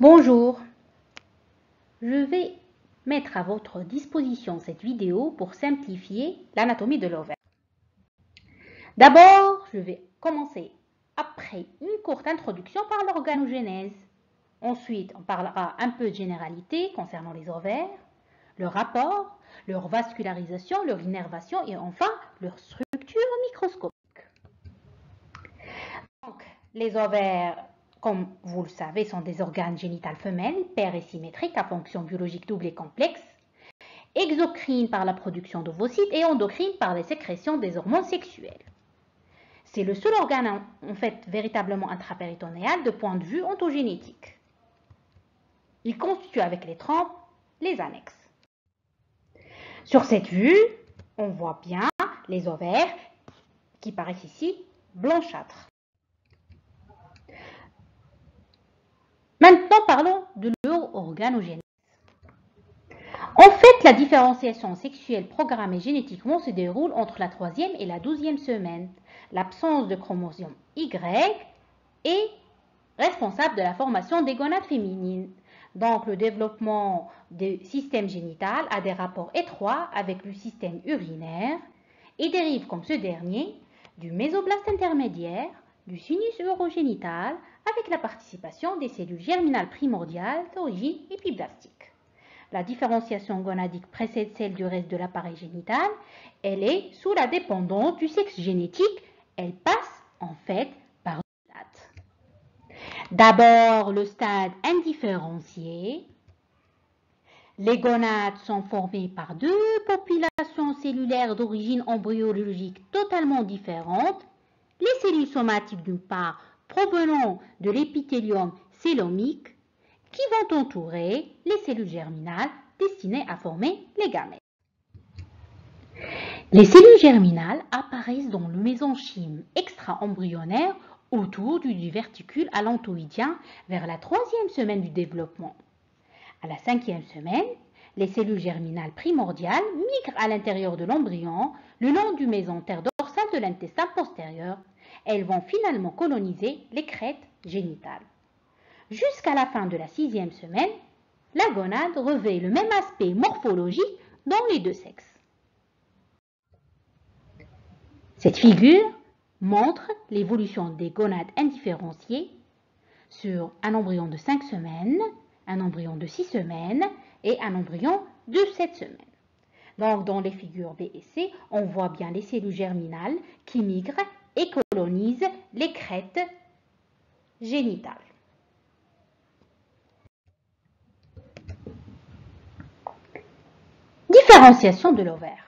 Bonjour, je vais mettre à votre disposition cette vidéo pour simplifier l'anatomie de l'ovaire. D'abord, je vais commencer après une courte introduction par l'organogenèse. Ensuite, on parlera un peu de généralité concernant les ovaires, leur rapport, leur vascularisation, leur innervation et enfin leur structure microscopique. Donc, les ovaires, comme vous le savez, sont des organes génitaux femelles, paires et symétriques à fonction biologique double et complexe, exocrines par la production d'ovocytes et endocrines par les sécrétions des hormones sexuelles. C'est le seul organe en fait véritablement intrapéritonéal de point de vue ontogénétique. Il constitue avec les trompes les annexes. Sur cette vue, on voit bien les ovaires qui paraissent ici blanchâtres. Maintenant, parlons de leur organogenèse. En fait, la différenciation sexuelle programmée génétiquement se déroule entre la 3e et la 12e semaine. L'absence de chromosome Y est responsable de la formation des gonades féminines. Donc, le développement du système génital a des rapports étroits avec le système urinaire et dérive comme ce dernier du mésoblaste intermédiaire, du sinus urogénital, avec la participation des cellules germinales primordiales d'origine épiblastique. La différenciation gonadique précède celle du reste de l'appareil génital. Elle est sous la dépendance du sexe génétique. Elle passe en fait par deux stades. D'abord, le stade indifférencié. Les gonades sont formées par deux populations cellulaires d'origine embryologique totalement différentes. Les cellules somatiques d'une part provenant de l'épithélium célomique qui vont entourer les cellules germinales destinées à former les gamètes. Les cellules germinales apparaissent dans le mésenchyme extra-embryonnaire autour du diverticule allantoïdien vers la 3e semaine du développement. À la 5e semaine, les cellules germinales primordiales migrent à l'intérieur de l'embryon le long du mésentère dorsal de l'intestin postérieur. Elles vont finalement coloniser les crêtes génitales. Jusqu'à la fin de la 6e semaine, la gonade revêt le même aspect morphologique dans les deux sexes. Cette figure montre l'évolution des gonades indifférenciées sur un embryon de 5 semaines, un embryon de 6 semaines et un embryon de 7 semaines. Donc, dans les figures B et C, on voit bien les cellules germinales qui migrent et colonisent les crêtes génitales. Différenciation de l'ovaire.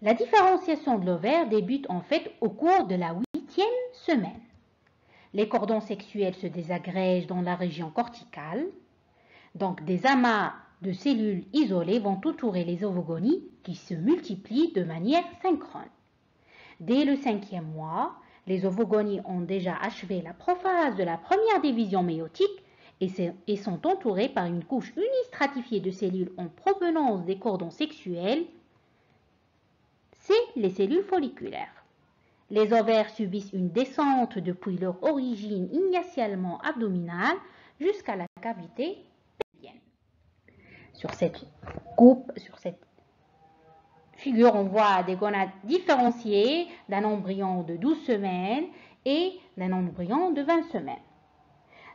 La différenciation de l'ovaire débute en fait au cours de la 8e semaine. Les cordons sexuels se désagrègent dans la région corticale. Donc des amas de cellules isolées vont entourer les ovogonies qui se multiplient de manière synchrone. Dès le 5e mois, les ovogonies ont déjà achevé la prophase de la première division méiotique et sont entourées par une couche unistratifiée de cellules en provenance des cordons sexuels. C'est les cellules folliculaires. Les ovaires subissent une descente depuis leur origine initialement abdominale jusqu'à la cavité pelvienne. Sur cette figure, on voit des gonades différenciées d'un embryon de 12 semaines et d'un embryon de 20 semaines.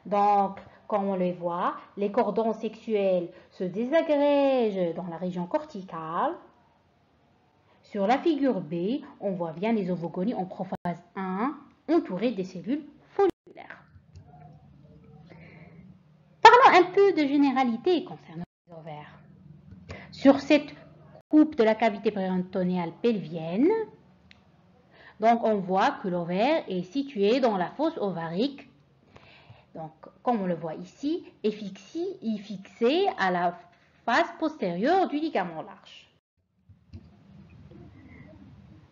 Donc, comme on le voit, les cordons sexuels se désagrègent dans la région corticale. Sur la figure B, on voit bien les ovogonies en prophase 1 entourées des cellules folliculaires. Parlons un peu de généralité concernant les ovaires. Sur cette coupe de la cavité péritonéale pelvienne, donc on voit que l'ovaire est situé dans la fosse ovarique. Donc, comme on le voit ici, est fixé à la face postérieure du ligament large.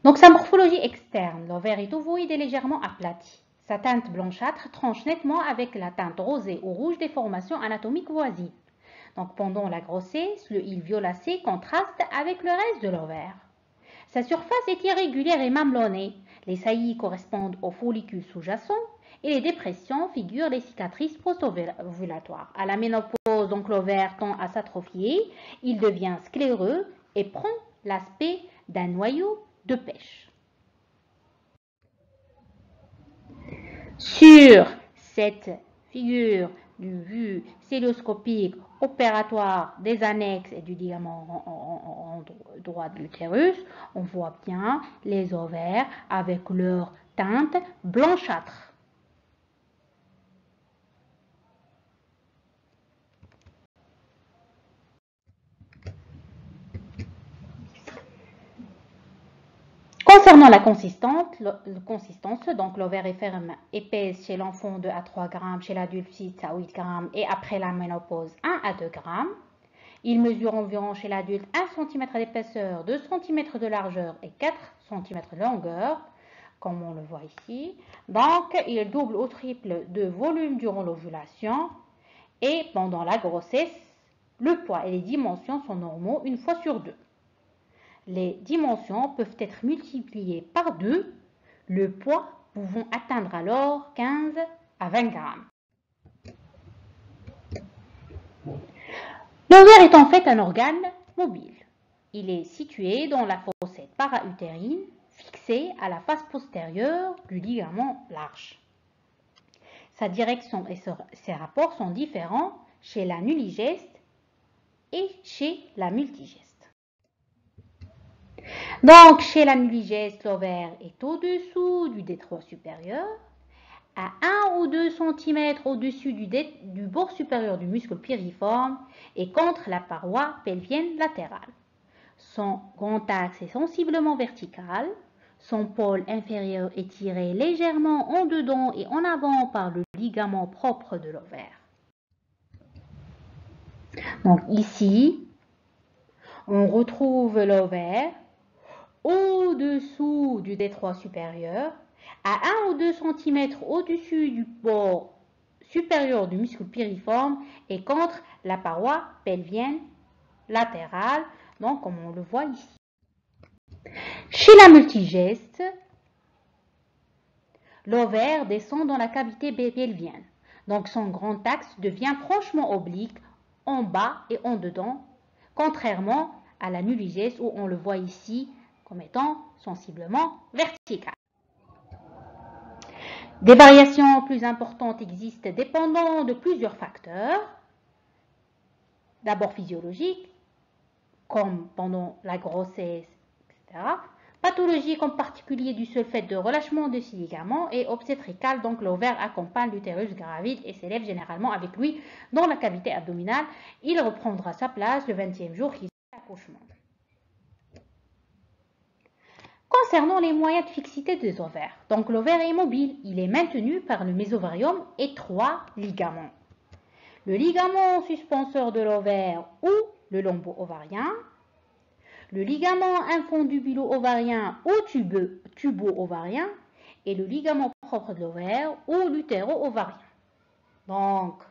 Donc, sa morphologie externe, l'ovaire est ovoïde et légèrement aplati. Sa teinte blanchâtre tranche nettement avec la teinte rosée ou rouge des formations anatomiques voisines. Donc, pendant la grossesse, le hile violacé contraste avec le reste de l'ovaire. Sa surface est irrégulière et mamelonnée. Les saillies correspondent aux follicules sous-jacents et les dépressions figurent les cicatrices post-ovulatoires. À la ménopause, donc l'ovaire tend à s'atrophier, il devient scléreux et prend l'aspect d'un noyau de pêche. Sur cette figure du vue célioscopique opératoire des annexes et du ligament droit de l'utérus, on voit bien les ovaires avec leur teinte blanchâtre. Concernant la consistance, donc l'ovaire est ferme, épaisse chez l'enfant 2 à 3 grammes, chez l'adulte 6 à 8 grammes et après la ménopause 1 à 2 grammes. Il mesure environ chez l'adulte 1 cm d'épaisseur, 2 cm de largeur et 4 cm de longueur, comme on le voit ici. Donc, il double ou triple de volume durant l'ovulation et pendant la grossesse, le poids et les dimensions sont normaux une fois sur deux. Les dimensions peuvent être multipliées par 2, le poids pouvant atteindre alors 15 à 20 grammes. L'ovaire est en fait un organe mobile. Il est situé dans la fossette para-utérine, fixé à la face postérieure du ligament large. Sa direction et ses rapports sont différents chez la nulligeste et chez la multigeste. Donc, chez la nulligeste, l'ovaire est au-dessous du détroit supérieur, à 1 ou 2 cm au-dessus du bord supérieur du muscle piriforme et contre la paroi pelvienne latérale. Son grand axe est sensiblement vertical, son pôle inférieur est tiré légèrement en dedans et en avant par le ligament propre de l'ovaire. Donc ici, on retrouve l'ovaire au-dessous du détroit supérieur, à 1 ou 2 cm au-dessus du bord supérieur du muscle piriforme et contre la paroi pelvienne latérale, donc comme on le voit ici. Chez la multigeste, l'ovaire descend dans la cavité pelvienne, donc son grand axe devient franchement oblique en bas et en dedans, contrairement à la nulligeste où on le voit ici comme étant sensiblement vertical. Des variations plus importantes existent dépendant de plusieurs facteurs, d'abord physiologiques, comme pendant la grossesse, etc. Pathologiques en particulier du seul fait de relâchement de ces ligaments et obstétricales, donc l'ovaire accompagne l'utérus gravide et s'élève généralement avec lui dans la cavité abdominale. Il reprendra sa place le 20e jour qui suit l'accouchement. Concernant les moyens de fixité des ovaires, donc l'ovaire est mobile, il est maintenu par le mésovarium et 3 ligaments. Le ligament suspenseur de l'ovaire ou le lombo-ovarien, le ligament infundibulo-ovarien ou tubo-ovarien et le ligament propre de l'ovaire ou l'utéro-ovarien. Donc,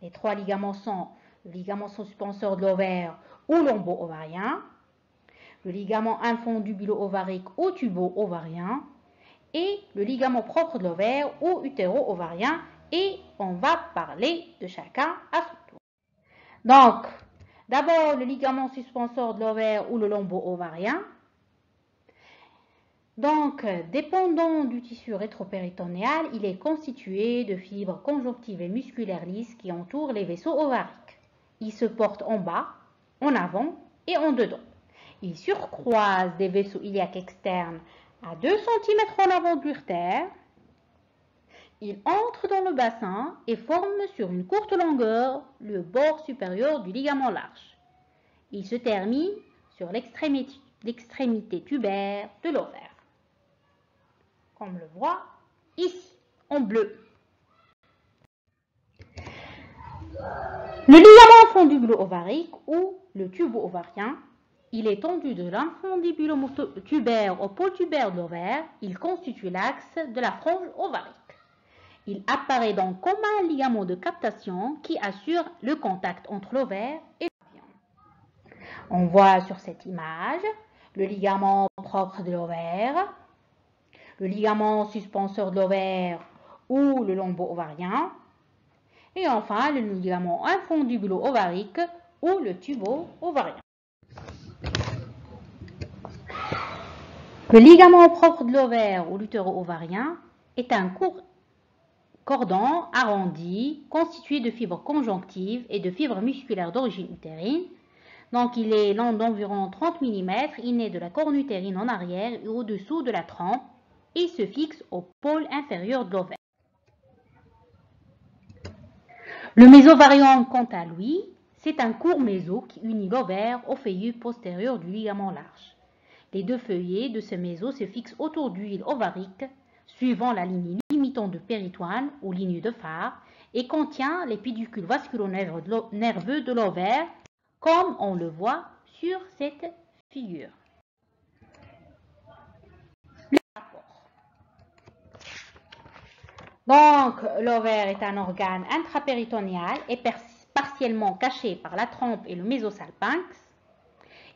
les 3 ligaments sont le ligament suspenseur de l'ovaire ou lombo-ovarien, le ligament infundibulo-ovarique ou tubo-ovarien et le ligament propre de l'ovaire ou utéro-ovarien, et on va parler de chacun à son tour. Donc, d'abord le ligament suspenseur de l'ovaire ou le lombo-ovarien. Donc, dépendant du tissu rétropéritonéal, il est constitué de fibres conjonctives et musculaires lisses qui entourent les vaisseaux ovariques. Il se porte en bas, en avant et en dedans. Il surcroise des vaisseaux iliaques externes à 2 cm en avant de l'urtère. Il entre dans le bassin et forme sur une courte longueur le bord supérieur du ligament large. Il se termine sur l'extrémité tubaire de l'ovaire, comme on le voit ici, en bleu. Le ligament infundibulo-ovarique ou le tubo-ovarien, il est tendu de l'infundibulo-tubaire au pôle tubaire de l'ovaire. Il constitue l'axe de la frange ovarique. Il apparaît donc comme un ligament de captation qui assure le contact entre l'ovaire et l'ovarium. On voit sur cette image le ligament propre de l'ovaire, le ligament suspenseur de l'ovaire ou le lambeau ovarien. Et enfin, le ligament infundibulo-ovarique ou le tubo-ovarien. Le ligament propre de l'ovaire ou l'utéro-ovarien est un court cordon arrondi constitué de fibres conjonctives et de fibres musculaires d'origine utérine. Donc, il est long d'environ 30 mm, il naît de la corne utérine en arrière et au-dessous de la trempe et se fixe au pôle inférieur de l'ovaire. Le mésovarium, quant à lui, c'est un court méso qui unit l'ovaire au feuillet postérieur du ligament large. Les deux feuillets de ce méso se fixent autour du l'huile ovarique, suivant la ligne limitant de péritoine ou ligne de phare, et contient les pédicules vasculo-nerveux de l'ovaire, comme on le voit sur cette figure. Donc, l'ovaire est un organe intrapéritonéal et partiellement caché par la trompe et le mésosalpinx.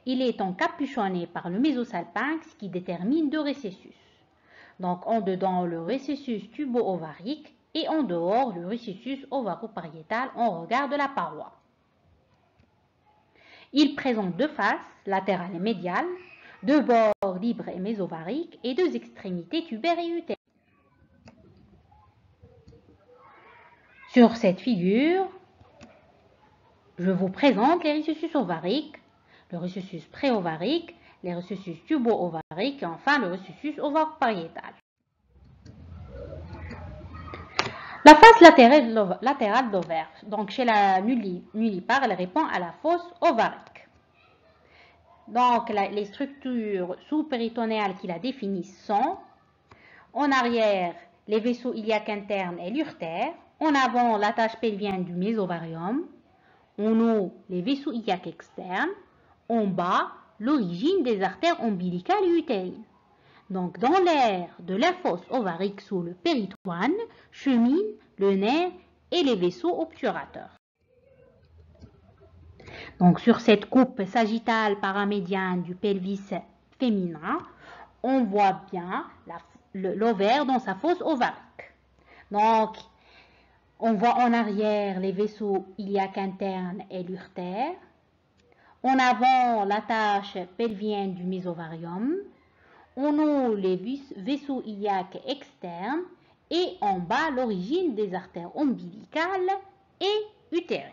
Il est encapuchonné par le mésosalpinx qui détermine deux récessus. Donc, en dedans, le récessus tubo-ovarique et en dehors, le récessus ovaro-pariétal en regard de la paroi. Il présente deux faces, latérales et médiales, deux bords libres et mésovariques et deux extrémités tubaires et utérines. Sur cette figure, je vous présente les récessus ovariques, le récessus préovarique, les récessus tubo-ovariques et enfin le récessus ovaro-pariétal. La face latérale de l'ovaire, donc chez la nullipare, elle répond à la fosse ovarique. Donc les structures sous-péritonéales qui la définissent sont en arrière les vaisseaux iliaques internes et l'urtère, en avant l'attache pelvienne du mésovarium, en haut les vaisseaux iliaques externes, en bas l'origine des artères ombilicales et utérines. Donc, dans l'aire de la fosse ovarique sous le péritoine, cheminent le nerf et les vaisseaux obturateurs. Donc, sur cette coupe sagittale paramédiane du pelvis féminin, on voit bien l'ovaire dans sa fosse ovarique. Donc, on voit en arrière les vaisseaux iliaques internes et l'urtère. En avant, l'attache pelvienne du mésovarium. En haut, les vaisseaux iliaques externes et en bas, l'origine des artères ombilicales et utérines.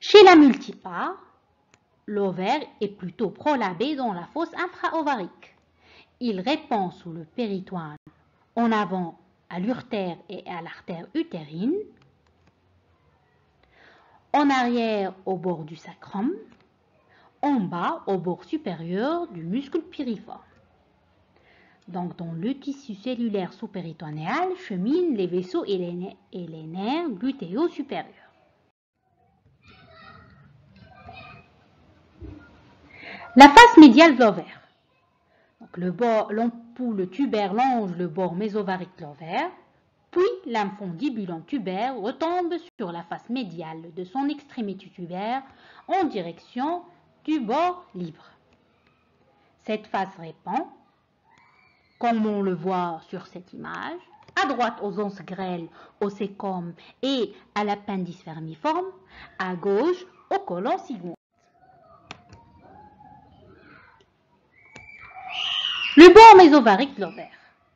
Chez la multipare, l'ovaire est plutôt prolabé dans la fosse infra-ovarique. Il répond sous le péritoine, en avant à l'urtère et à l'artère utérine, en arrière au bord du sacrum, en bas au bord supérieur du muscle piriforme. Donc, dans le tissu cellulaire sous-péritonéal cheminent les vaisseaux et les nerfs glutéo-supérieurs. La face médiale de l'ovaire. L'ampoule tubaire longe le bord mésovarique de l'ovaire, puis l'infundibulum tubaire retombe sur la face médiale de son extrémité tubaire en direction du bord libre. Cette face répond, comme on le voit sur cette image, à droite aux onces grêles, au sécom et à l'appendice vermiforme, à gauche au côlon sigmoïde. Le bord mésovarique de l'ovaire.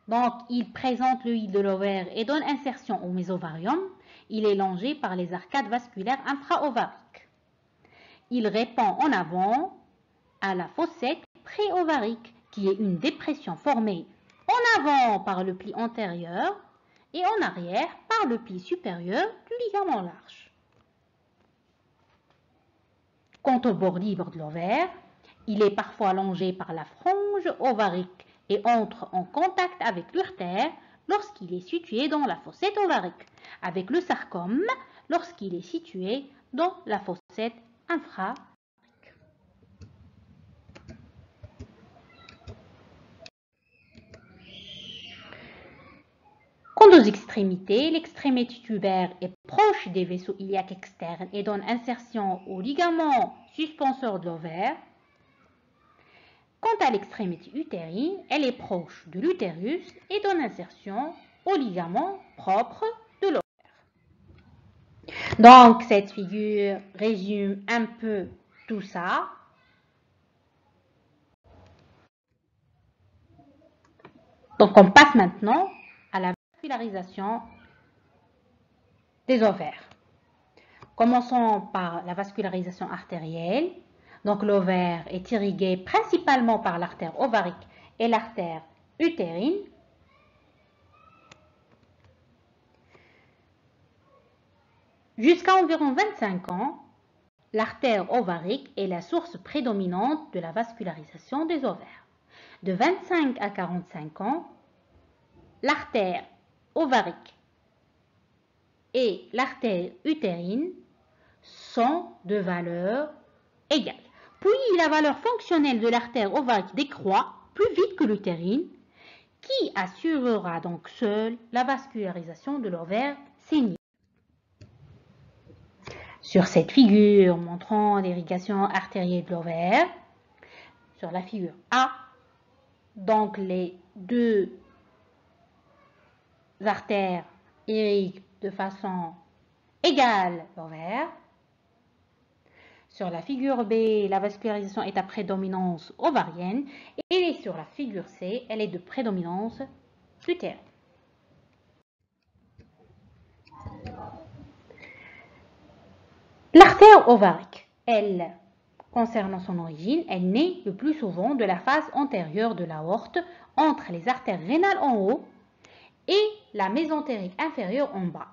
Donc, il présente le hile de l'ovaire et donne insertion au mésovarium. Il est longé par les arcades vasculaires infra-ovariques. Il répond en avant à la fossette pré-ovarique, qui est une dépression formée en avant par le pli antérieur et en arrière par le pli supérieur du ligament large. Quant au bord libre de l'ovaire, il est parfois longé par la frange ovarique et entre en contact avec l'urtère lorsqu'il est situé dans la fossette ovarique, avec le sarcome lorsqu'il est situé dans la fossette infra-ovarique. Quant aux extrémités, l'extrémité tubaire est proche des vaisseaux iliaques externes et donne insertion au ligament suspenseur de l'ovaire. Quant à l'extrémité utérine, elle est proche de l'utérus et donne insertion au ligament propre de l'ovaire. Donc, cette figure résume un peu tout ça. Donc, on passe maintenant à la vascularisation des ovaires. Commençons par la vascularisation artérielle. Donc, l'ovaire est irrigué principalement par l'artère ovarique et l'artère utérine. Jusqu'à environ 25 ans, l'artère ovarique est la source prédominante de la vascularisation des ovaires. De 25 à 45 ans, l'artère ovarique et l'artère utérine sont de valeur égale. Puis la valeur fonctionnelle de l'artère ovarique décroît plus vite que l'utérine, qui assurera donc seule la vascularisation de l'ovaire sénile. Sur cette figure montrant l'irrigation artérielle de l'ovaire, sur la figure A, donc les deux artères irriguent de façon égale l'ovaire. Sur la figure B, la vascularisation est à prédominance ovarienne et sur la figure C, elle est de prédominance utérine. L'artère ovarique, elle, concernant son origine, elle naît le plus souvent de la face antérieure de l'aorte entre les artères rénales en haut et la mésentérique inférieure en bas,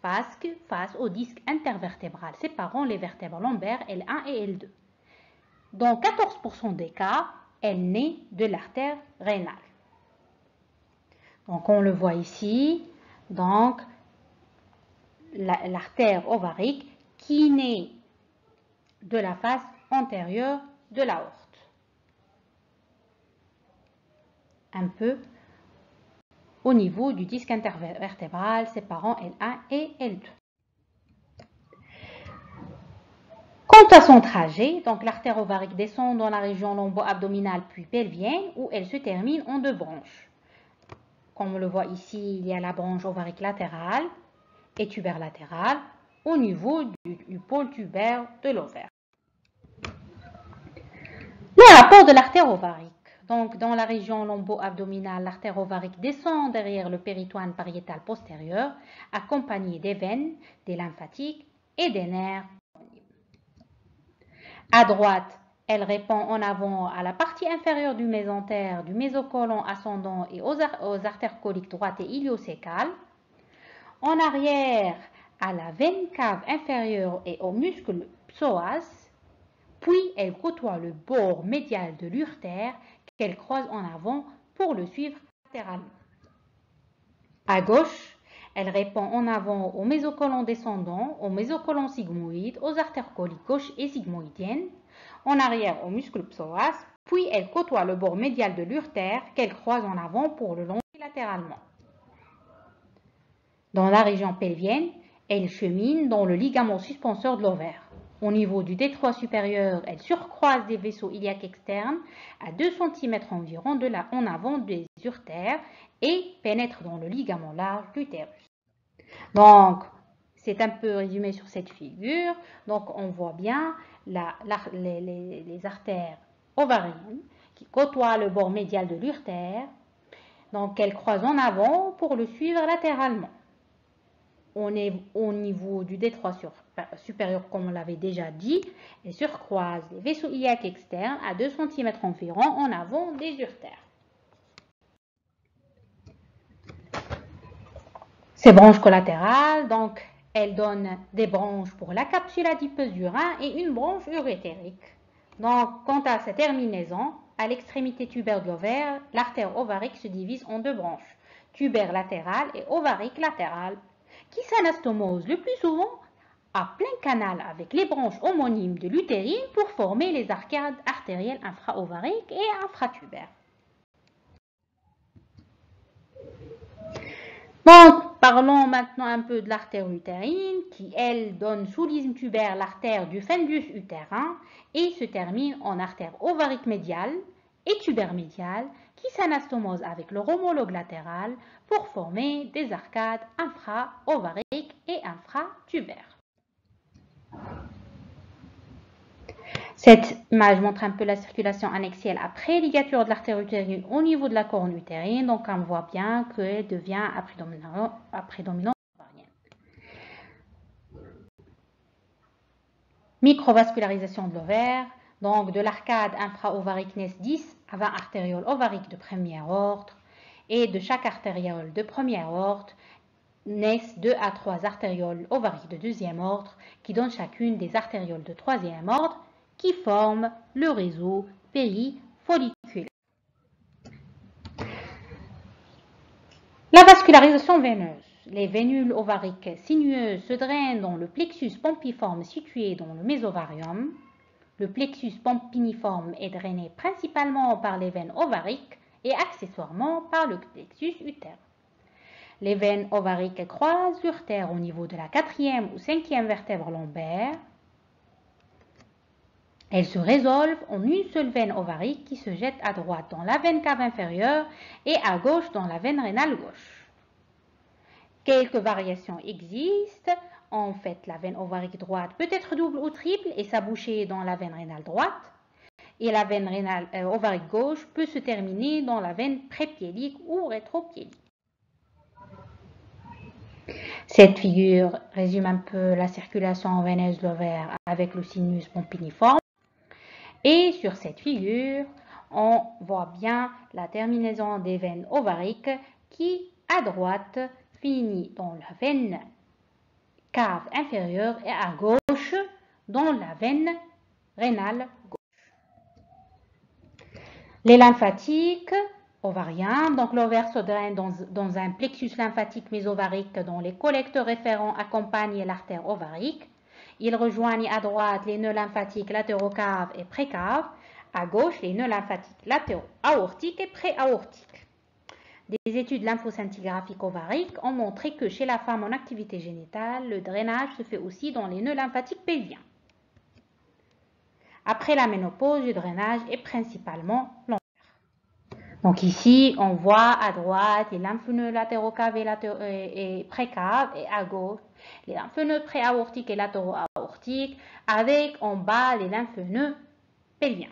face au disque intervertébral séparant les vertèbres lombaires L1 et L2. Dans 14% des cas, elle naît de l'artère rénale. Donc on le voit ici, donc l'artère ovarique qui naît de la face antérieure de l'aorte. Un peu au niveau du disque intervertébral séparant L1 et L2. Quant à son trajet, donc l'artère ovarique descend dans la région lombo-abdominale puis pelvienne où elle se termine en deux branches. Comme on le voit ici, il y a la branche ovarique latérale et tubaire latérale au niveau du pôle tubaire de l'ovaire. Les rapports de l'artère ovarique. Donc, dans la région lombo-abdominale, l'artère ovarique descend derrière le péritoine pariétal postérieur, accompagné des veines, des lymphatiques et des nerfs. À droite, elle répond en avant à la partie inférieure du mésentère, du mésocolon ascendant et aux artères coliques droite et iliocécales. En arrière, à la veine cave inférieure et au muscle psoas. Puis elle côtoie le bord médial de l'urtère qu'elle croise en avant pour le suivre latéralement. À gauche, elle répond en avant au mésocolon descendant, au mésocolon sigmoïde, aux artères coliques gauche et sigmoïdiennes, en arrière au muscle psoas, puis elle côtoie le bord médial de l'urtère qu'elle croise en avant pour le longer latéralement. Dans la région pelvienne, elle chemine dans le ligament suspenseur de l'ovaire. Au niveau du détroit supérieur, elle surcroise des vaisseaux iliaques externes à 2 cm environ en avant des urtères et pénètre dans le ligament large de l'utérus. Donc, c'est un peu résumé sur cette figure. Donc, on voit bien les artères ovariennes qui côtoient le bord médial de l'urtère. Donc, elles croisent en avant pour le suivre latéralement. On est au niveau du détroit supérieur, comme on l'avait déjà dit, et surcroise les vaisseaux iliaques externes à 2 cm environ en avant des urtères. Ces branches collatérales, donc, elles donnent des branches pour la capsule adipeuse du rein et une branche urétérique. Donc, quant à sa terminaison, à l'extrémité tubaire de l'ovaire, l'artère ovarique se divise en deux branches, tubaire latérale et ovarique latérale, qui s'anastomosent le plus souvent à plein canal avec les branches homonymes de l'utérine pour former les arcades artérielles infra-ovariques et infratubères. Donc, parlons maintenant un peu de l'artère utérine qui, elle, donne sous l'isthme tubaire l'artère du fundus utérin et se termine en artère ovarique médiale et tubaire médial qui s'anastomosent avec leur homologue latéral pour former des arcades infra-ovariques et infra-tubaires. Cette image montre un peu la circulation annexielle après ligature de l'artère utérine au niveau de la corne utérine. Donc, on voit bien qu'elle devient prédominante ovarienne. Microvascularisation de l'ovaire. Donc, de l'arcade infra-ovarique naissent 10 à 20 artérioles ovariques de premier ordre. Et de chaque artériole de premier ordre naissent 2 à 3 artérioles ovariques de deuxième ordre qui donnent chacune des artérioles de troisième ordre qui forment le réseau périfolliculaire. La vascularisation veineuse. Les vénules ovariques sinueuses se drainent dans le plexus pompiforme situé dans le mésovarium. Le plexus pompiniforme est drainé principalement par les veines ovariques et accessoirement par le plexus utérin. Les veines ovariques croisent l'urtère au niveau de la 4e ou 5e vertèbre lombaire. Elles se résolvent en une seule veine ovarique qui se jette à droite dans la veine cave inférieure et à gauche dans la veine rénale gauche. Quelques variations existent. En fait, la veine ovarique droite peut être double ou triple et s'aboucher dans la veine rénale droite. Et la veine rénale ovarique gauche peut se terminer dans la veine prépiélique ou rétropiélique. Cette figure résume un peu la circulation veineuse de l'ovaire avec le sinus pompiniforme. Et sur cette figure, on voit bien la terminaison des veines ovariques qui, à droite, finit dans la veine cave inférieure et à gauche dans la veine rénale gauche. Les lymphatiques ovariens, donc l'ovaire se draine dans un plexus lymphatique mésovarique dont les collecteurs référents accompagnent l'artère ovarique. Ils rejoignent à droite les nœuds lymphatiques latéraux-caves et précaves, à gauche les nœuds lymphatiques latéraux aortiques et pré-aortiques. Des études lymphoscintigraphiques ovariques ont montré que chez la femme en activité génitale, le drainage se fait aussi dans les nœuds lymphatiques pelviens. Après la ménopause, le drainage est principalement lombaire. Donc ici, on voit à droite les lymphneux latéraux-caves et précaves et à gauche les lymphneux pré-aortiques et latéraux-aortiques avec en bas les lymphneux pelviens.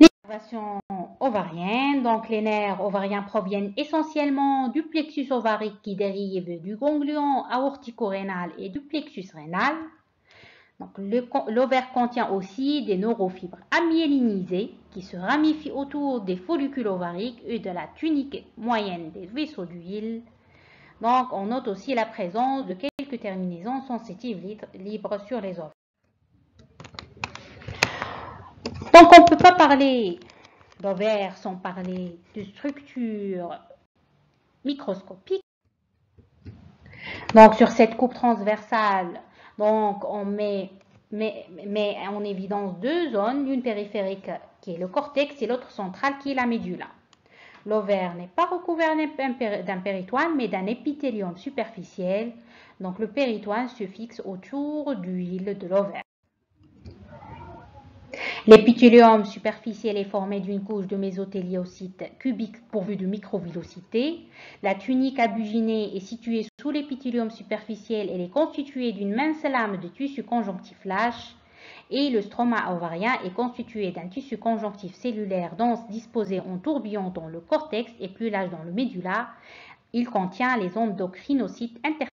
L'innervation ovarienne, donc les nerfs ovariens proviennent essentiellement du plexus ovarique qui dérive du ganglion aortico-rénal et du plexus rénal. L'ovaire contient aussi des neurofibres amyélinisées qui se ramifient autour des follicules ovariques et de la tunique moyenne des vaisseaux d'huile. Donc, on note aussi la présence de quelques terminaisons sensitives libres sur les ovaires. Donc, on ne peut pas parler d'ovaire sans parler de structure microscopique. Donc, sur cette coupe transversale, donc, on met en évidence deux zones, l'une périphérique qui est le cortex et l'autre centrale qui est la médula. L'ovaire n'est pas recouvert d'un péritoine mais d'un épithélium superficiel. Donc, le péritoine se fixe autour du hile de l'ovaire. L'épithélium superficiel est formé d'une couche de mésotéliocytes cubiques pourvus de microvillosités. La tunique abuginée est située sous l'épithélium superficiel. Elle est constituée d'une mince lame de tissu conjonctif lâche. Et le stroma ovarien est constitué d'un tissu conjonctif cellulaire dense disposé en tourbillon dans le cortex et plus large dans le médula. Il contient les endocrinocytes interstitiels.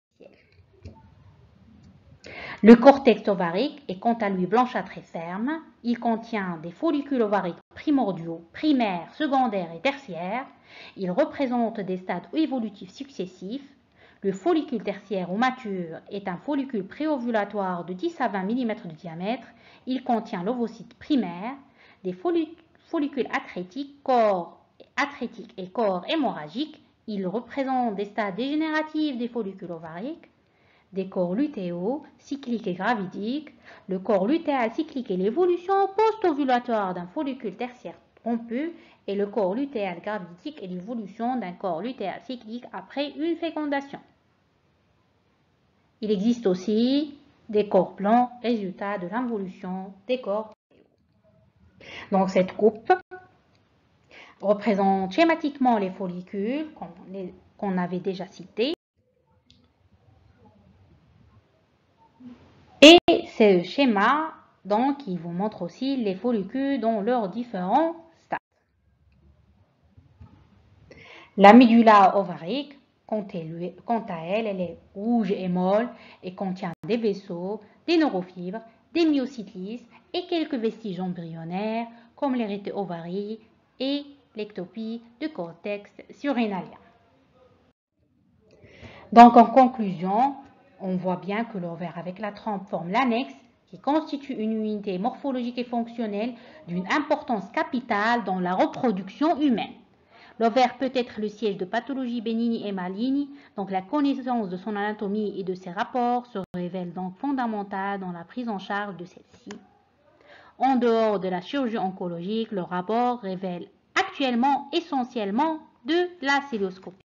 Le cortex ovarique est quant à lui blanchâtre et ferme. Il contient des follicules ovariques primordiaux, primaires, secondaires et tertiaires. Il représente des stades évolutifs successifs. Le follicule tertiaire ou mature est un follicule préovulatoire de 10 à 20 mm de diamètre. Il contient l'ovocyte primaire, des follicules accrétiques, corps hémorragiques. Il représente des stades dégénératifs des follicules ovariques, des corps lutéaux, cycliques et gravidiques. Le corps lutéal cyclique est l'évolution post-ovulatoire d'un follicule tertiaire trompeux et le corps lutéal gravidique est l'évolution d'un corps lutéal cyclique après une fécondation. Il existe aussi des corps blancs, résultat de l'involution des corps. Donc cette coupe représente schématiquement les follicules qu'on avait déjà cités. Et ce schéma, donc, il vous montre aussi les follicules dans leurs différents stades. La médulla ovarique, quant à elle, elle est rouge et molle et contient des vaisseaux, des neurofibres, des myocytes lisses et quelques vestiges embryonnaires comme les ovaries et l'ectopie du cortex surrénalien. Donc en conclusion, on voit bien que l'ovaire avec la trompe forme l'annexe qui constitue une unité morphologique et fonctionnelle d'une importance capitale dans la reproduction humaine. L'ovaire peut être le siège de pathologies bénignes et malignes, donc la connaissance de son anatomie et de ses rapports se révèle donc fondamentale dans la prise en charge de celle-ci. En dehors de la chirurgie oncologique, le rapport révèle actuellement essentiellement de la cœlioscopie.